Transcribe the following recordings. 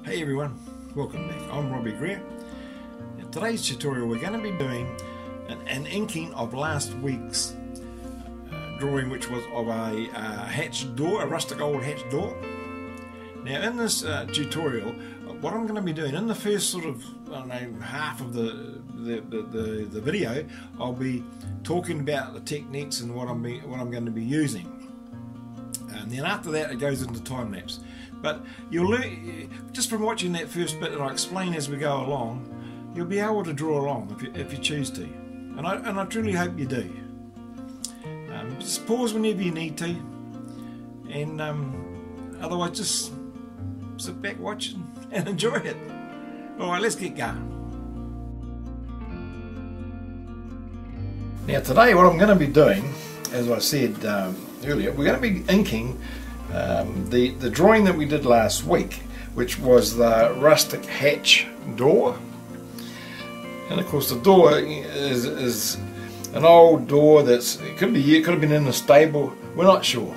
Hey everyone, welcome back. I'm Robbie Greer. In today's tutorial we're going to be doing an inking of last week's drawing, which was of a hatched door, a rustic old hatched door. Now in this tutorial, what I'm going to be doing in the first sort of, I don't know, half of the video, I'll be talking about the techniques and what I'm going to be using. And then after that it goes into time lapse. But you'll learn, just from watching that first bit, and I explain as we go along, you'll be able to draw along if you choose to. And I truly hope you do. Just pause whenever you need to, and otherwise just sit back, watch and enjoy it. Alright, let's get going. Now today what I'm going to be doing, as I said earlier, we're going to be inking the drawing that we did last week, which was the rustic hatch door. And of course the door is an old door it could have been in a stable, we're not sure.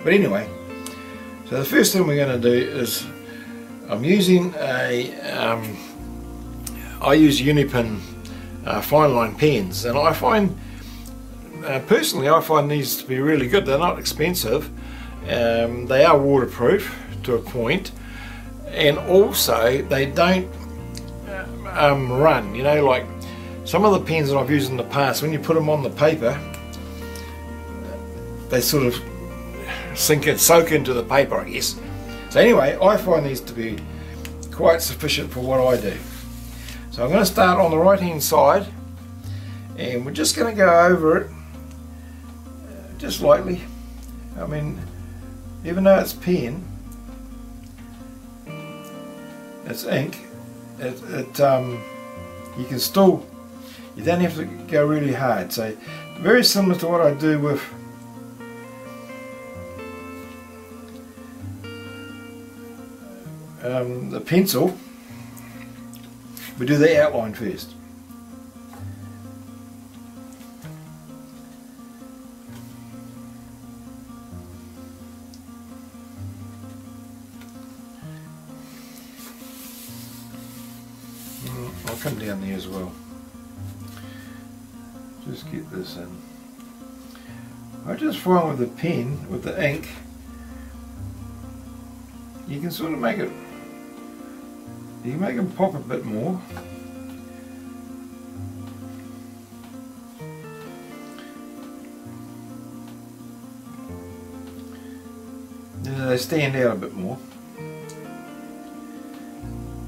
But anyway, so the first thing we're going to do is I'm using I use Unipin fineline pens, and I find personally I find these to be really good. They're not expensive. They are waterproof to a point, and also they don't run. You know, like some of the pens that I've used in the past, when you put them on the paper, they sort of soak into the paper, I guess. So anyway, I find these to be quite sufficient for what I do. So I'm going to start on the right hand side, and we're just going to go over it just lightly. I mean, even though it's pen, it's ink, you can still, you don't have to go really hard. So very similar to what I do with the pencil. We do the outline first. I'll come down there as well. Just get this in. I just find with the pen, with the ink, you can sort of make it, you can make them pop a bit more. They stand out a bit more.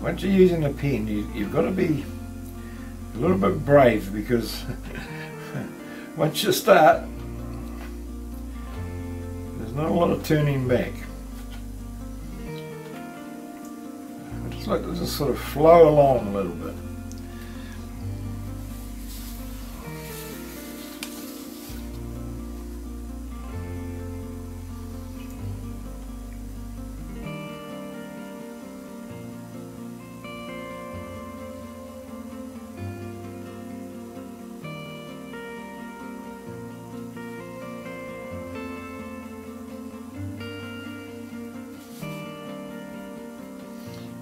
Once you're using a pen, you've got to be a little bit brave, because once you start, there's not a lot of turning back. I just like to just sort of flow along a little bit.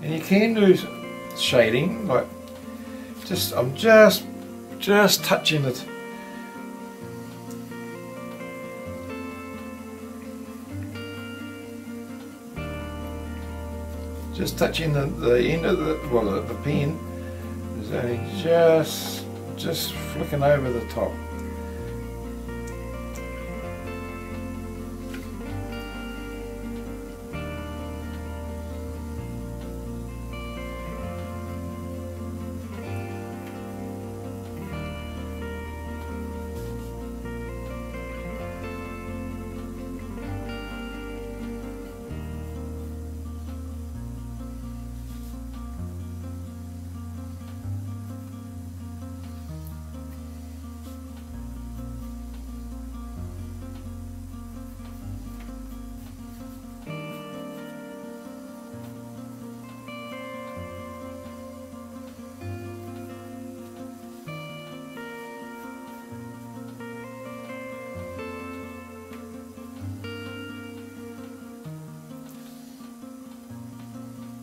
And you can do shading, like I'm just touching it. Just touching the end of the pen is only just flicking over the top.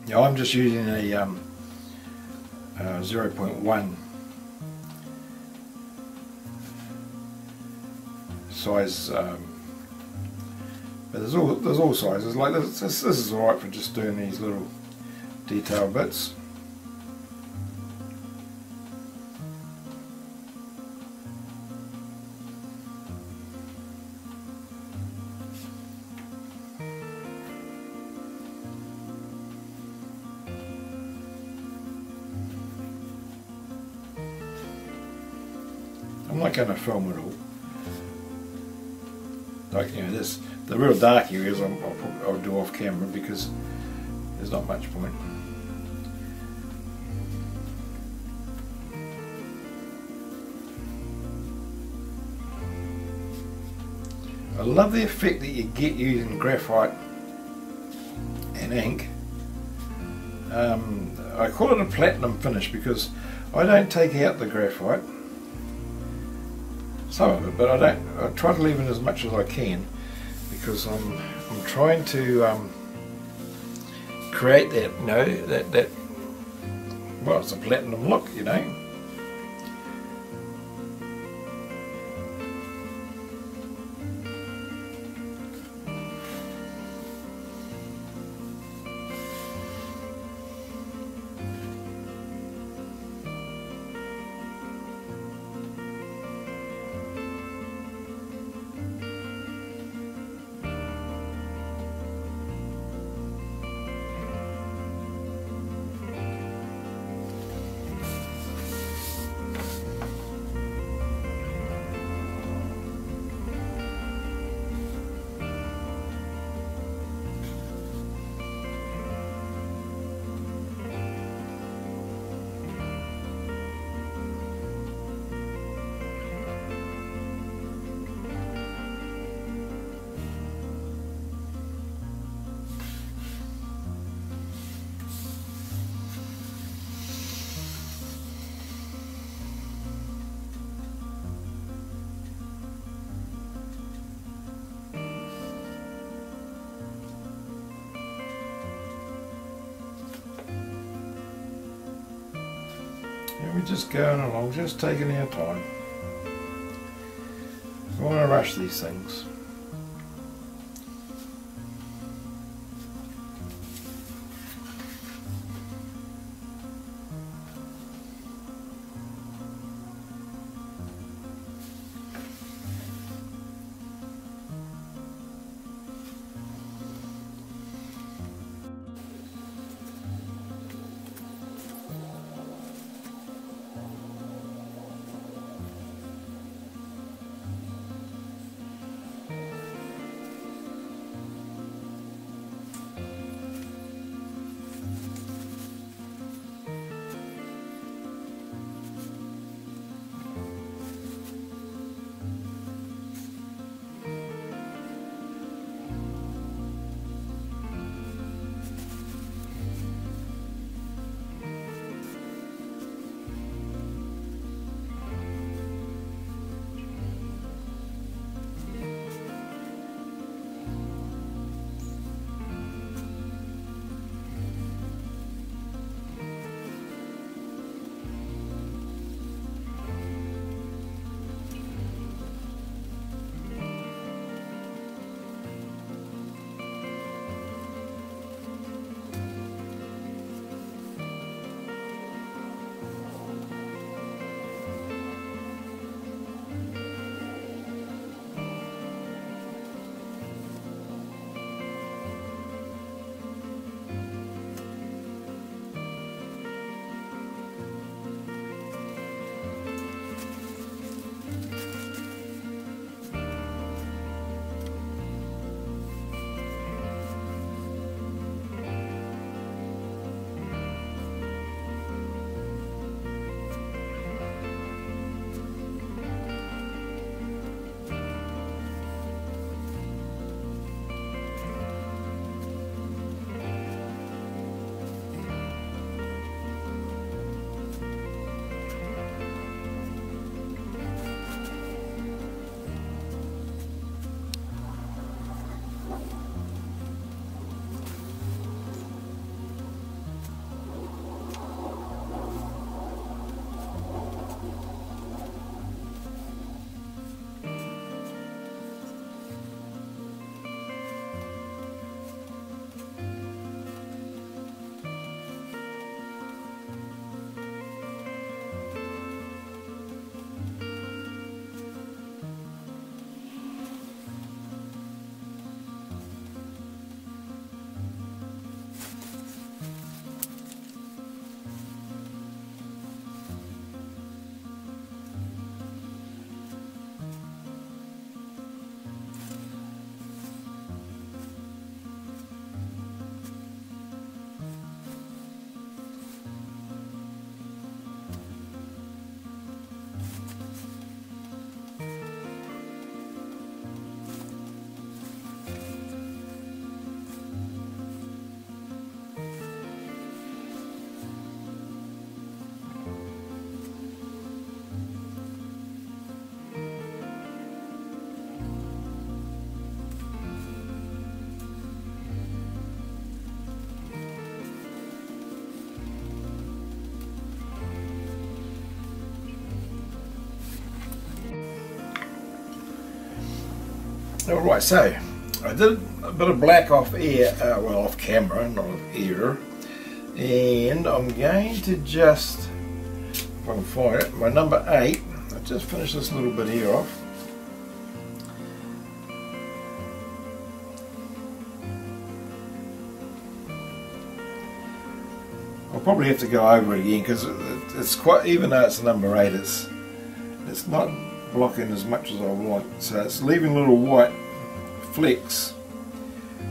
Yeah, I'm just using a 0.1 size, but there's all sizes. Like this is alright for just doing these little detail bits. I'm not going to film it all. Like, you know, this, the real dark areas I'll do off camera because there's not much point. I love the effect that you get using graphite and ink. I call it a platinum finish because I don't take out the graphite. Some of it, but I try to leave in as much as I can because I'm trying to create that, you know, that well, it's a platinum look, you know. We're just going along, just taking our time. We don't want to rush these things. Alright, so I did a bit of black off air, well off camera, not off air, and I'm going to just, if I can find it, my number 8, I just finished this little bit here off. I'll probably have to go over it again because it's quite, even though it's number 8, it's not blocking as much as I want, so it's leaving little white flecks,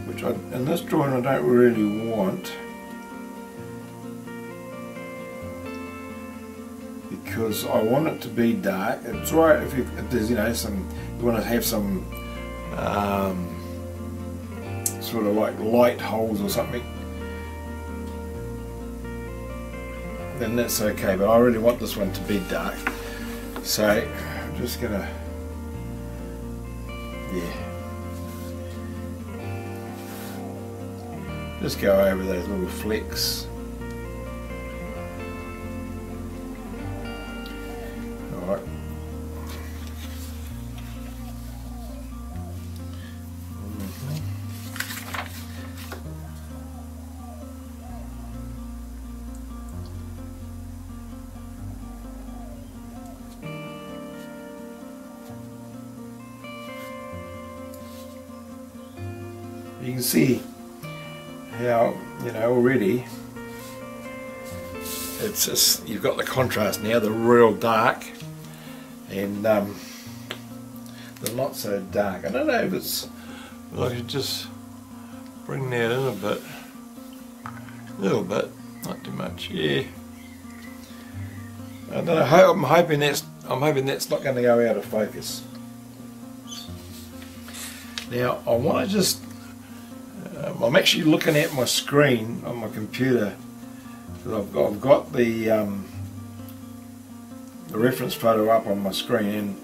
which in this drawing I don't really want, because I want it to be dark. It's right if there's, you know, some, you want to have some sort of like light holes or something, then that's okay, but I really want this one to be dark, so I'm just gonna, yeah, just go over those little flecks. Alright. You can see how, you know, already it's just, you've got the contrast now, the real dark and the not so dark. I don't know if it's, I could just bring that in a bit, a little bit, not too much, yeah. I don't know, I'm hoping that's not going to go out of focus. Now I want to just, I'm actually looking at my screen on my computer. I've got the reference photo up on my screen,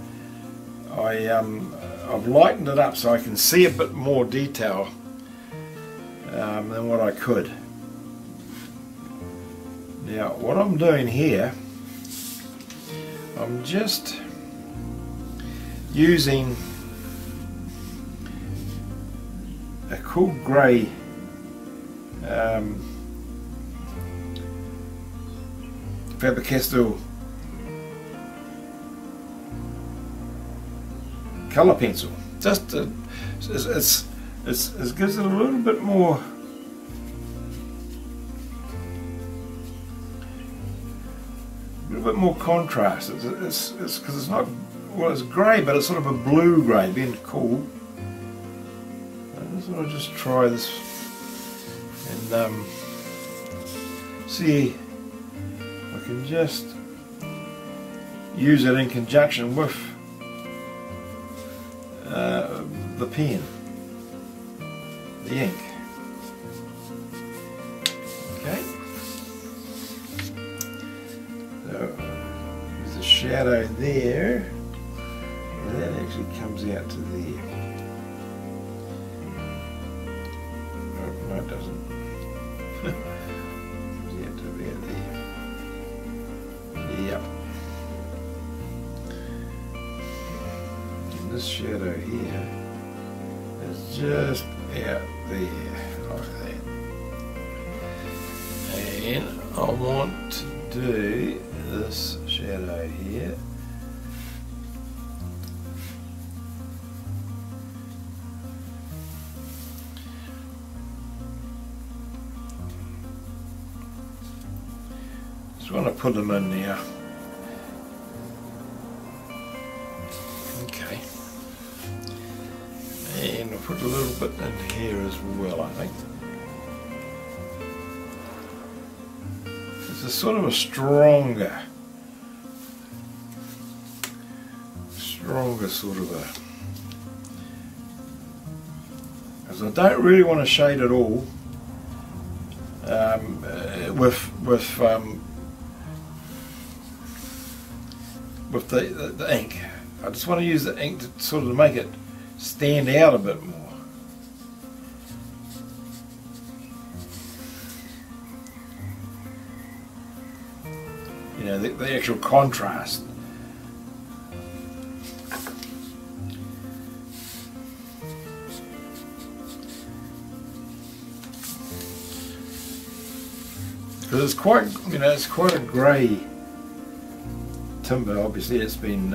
and I've lightened it up so I can see a bit more detail than what I could. Now what I'm doing here, I'm just using a cool grey Faber Castell colour pencil. Just it gives it a little bit more contrast. It's because it's not, well, it's grey, but it's sort of a blue grey, being cool. I'll just try this and see if I can just use it in conjunction with the pen, the ink. Okay, so there's a shadow there, and that actually comes out to there. No, it doesn't. Yet to be there. Yep. And this shadow here is just out there, like that. And I want to do this shadow here. I want to put them in there. Okay. And I'll put a little bit in here as well, I think. It's a sort of a stronger sort of a, because I don't really want to shade it all with the ink. I just want to use the ink to sort of make it stand out a bit more. You know, the actual contrast. because it's quite, you know, it's quite a grey timber. Obviously, it's been,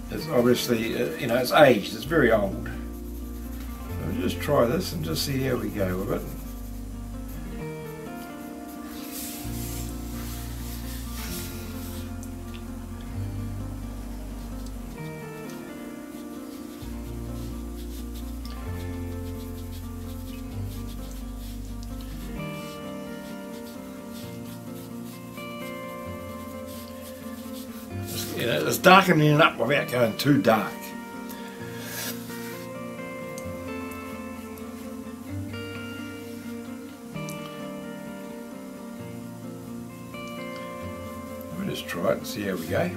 it's obviously, you know, it's aged. It's very old. So we'll just try this and just see how we go with it. You know, it's darkening it up without going too dark. We'll just try it and see how we go.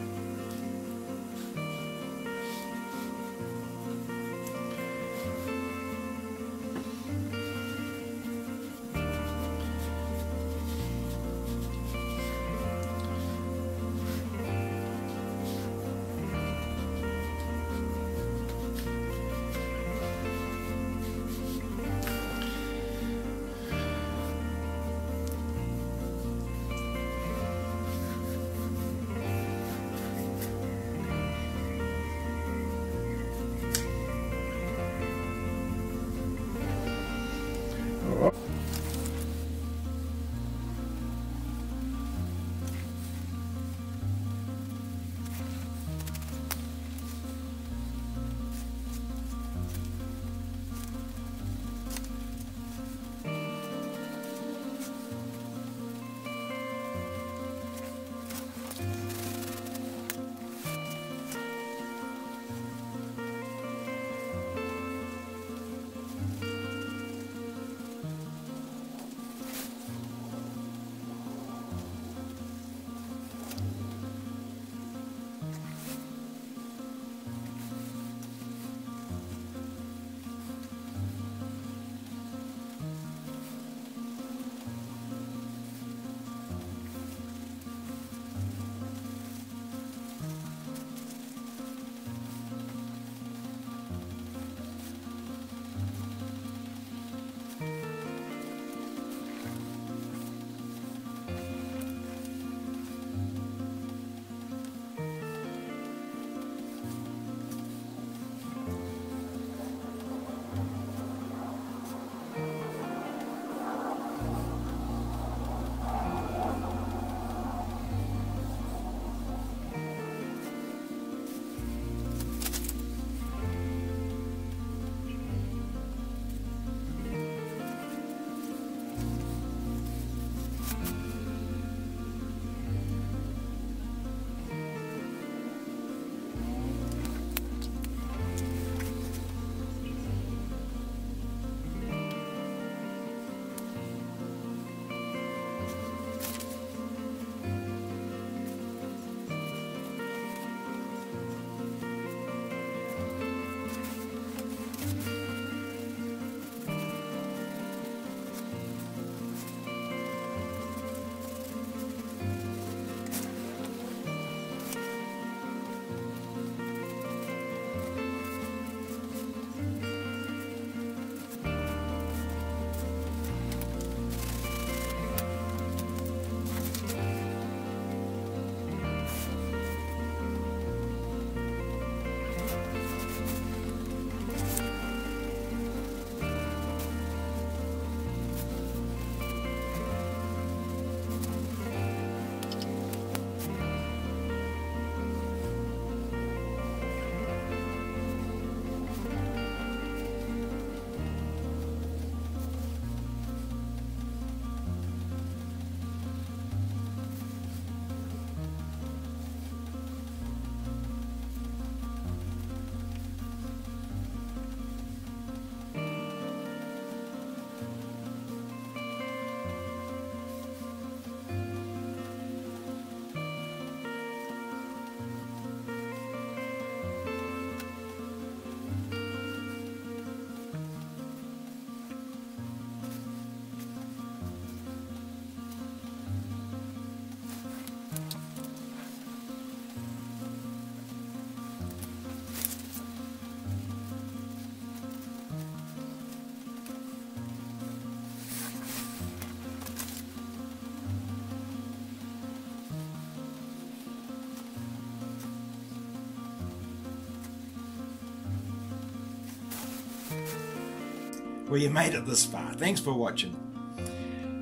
Well, you made it this far. Thanks for watching.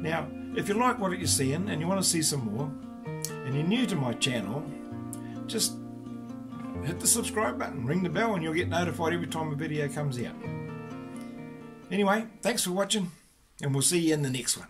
Now, if you like what you're seeing and you want to see some more, and you're new to my channel, just hit the subscribe button, ring the bell, and you'll get notified every time a video comes out. Anyway, thanks for watching, and we'll see you in the next one.